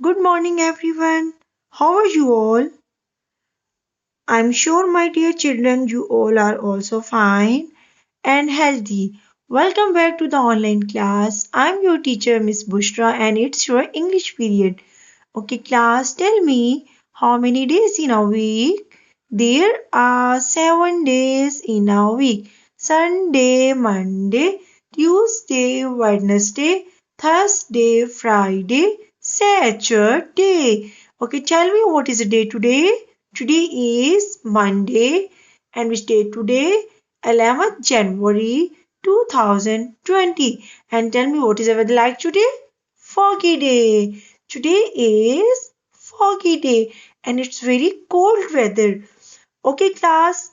Good morning, everyone. How are you all? I'm sure, my dear children, you all are also fine and healthy. Welcome back to the online class. I'm your teacher, Miss Bushra, and it's your English period. Okay, class, tell me how many days in a week? There are 7 days in a week: Sunday, Monday, Tuesday, Wednesday, Thursday, Friday, Saturday. Okay, tell me what is the day today? Today is Monday, and which day today? 11th January 2020. And tell me what is the weather like today? Foggy day. Today is foggy day and it's very cold weather. Okay, class,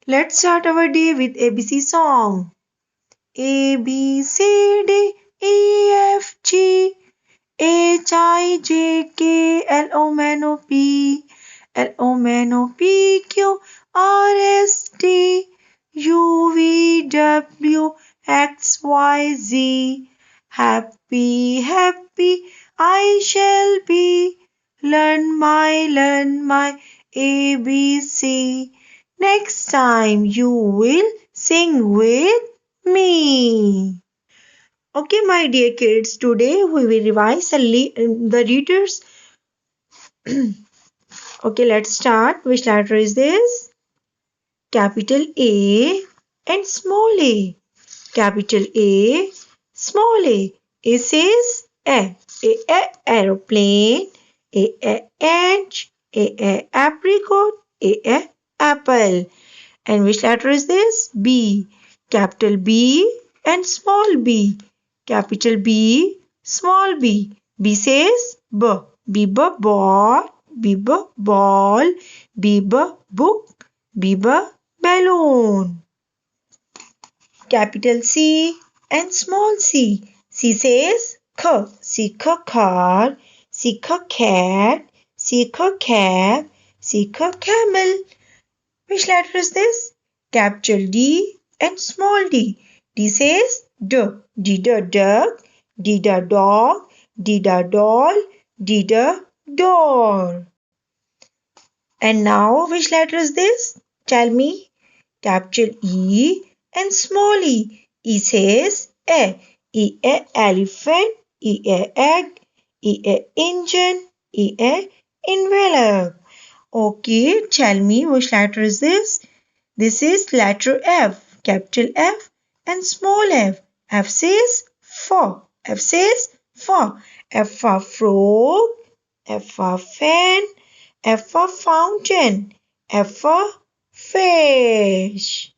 let's start our day with ABC song. A B C D E F G H I J K L M N O P L M N O P Q R S T U V W X Y Z. Happy, happy I shall be. Learn my ABC. Next time you will sing with me. Okay, my dear kids, today we will revise the readers. Okay, let's start. Which letter is this? Capital A and small a. Capital A, small a. A says aeroplane, a ant, a apricot, a apple. And which letter is this? B. Capital B and small b. Capital B, small b. B says b. B ball, B ball, B book, B balloon. Capital C and small c. C says k. C car, C cat, C cap, C camel. Which letter is this? Capital D and small d. D says d. D duck, D dog, D doll, D door. And now which letter is this? Tell me. Capital E and small e. E says a. E a elephant, E a egg, E a engine, E a envelope. Okay, tell me which letter is this? This is letter F, capital F and small f. F says for. F says for. F for frog, F for fan, F for fountain, F for fish.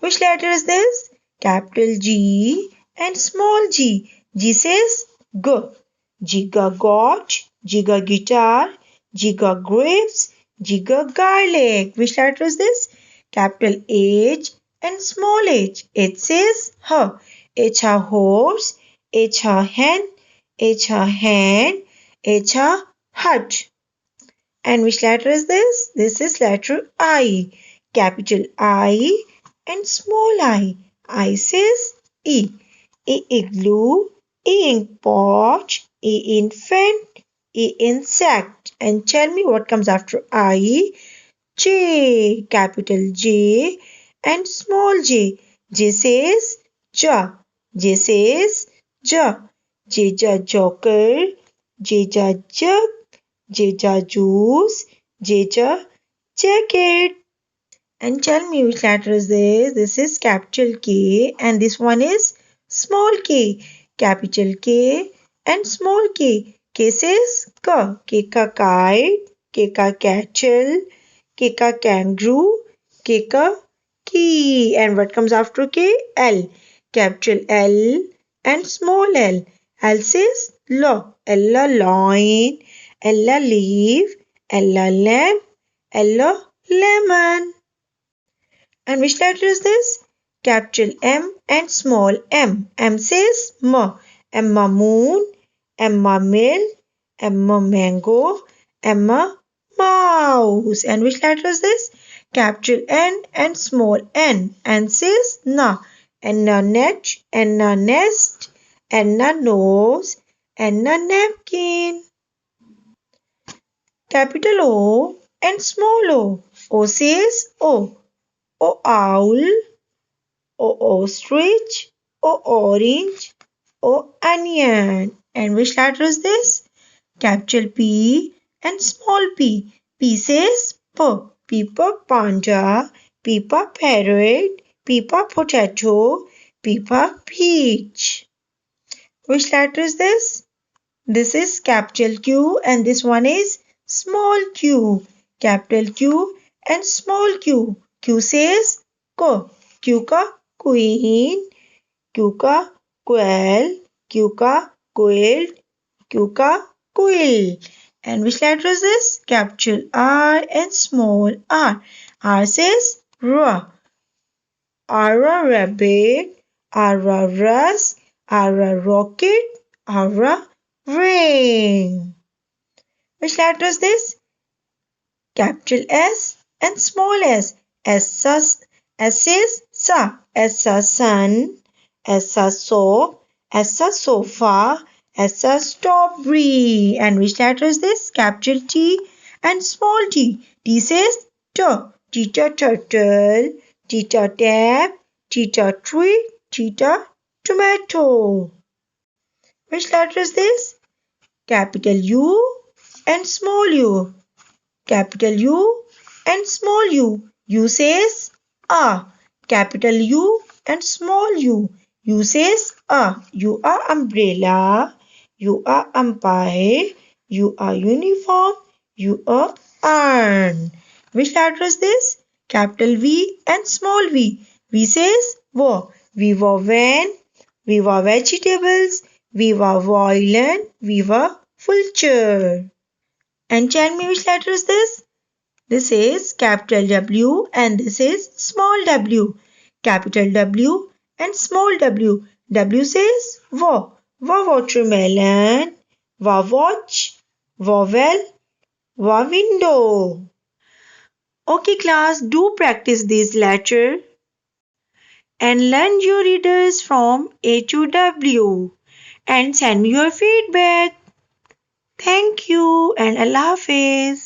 Which letter is this? Capital G and small g. G says G. G got, G guitar, G grapes, G garlic. Which letter is this? Capital H and small h. H says her. H a horse, H a hen, H a hand, H a hut. And which letter is this? This is letter I. Capital I and small I. I says E. E igloo, E ink pot, E infant, E insect. And tell me what comes after I. J. Capital J and small j. J says ja. J says ja. J ja joker, J ja jug, J ja juice, J ja jacket. And tell me which letter is this? This is capital K and this one is small k. Capital K and small k. K says ka. K ka kite, K ka cattle, K ka kangaroo, K ka key. And what comes after K? L. Capital L and small l. L says lo. L a loin, L a leaf, L a lamp, L a lemon. And which letter is this? Capital M and small m. M says M. M a moon, M a mill, M a mango, M a mouse. And which letter is this? Capital N and small n. N says na. N a net, N a nest, N a nose, N a napkin. Capital O and small o. O says O. O owl. O ostrich. O orange. O onion. And which letter is this? Capital P and small p. P says P. P for panda. P for parrot. P for potato. P for peach. Which letter is this? This is capital Q and this one is small q. Capital Q and small q. Q says Q. Q ka queen. Q ka quail. Q ka quail. Q ka quill. And which letter is this? Capital R and small r. R says R. R a rabbit. R a rust. R a rocket. R a ring. Which letter is this? Capital S and small s. S is sa. S a sun. S a soap. S a sofa. S a strawberry. And which letter is this? Capital T and small t. T says T. Tita turtle. Tita tap. Tita tree. Tita tomato. Which letter is this? Capital U and small u. Capital U and small u. U says A. Capital U and small u. U says A. U are umbrella. You are umpire. You are uniform. You are urn. Which letter is this? Capital V and small v. V says war. We were van. We were vegetables. We were violin. We were vulture. And tell me which letter is this? This is capital W and this is small w. Capital W and small w. W says wa. Wa watermelon. Wa watch. Vowel. Wa window. Okay class, do practice this letter and learn your readers from A to W and send me your feedback. Thank you and Allah Hafiz.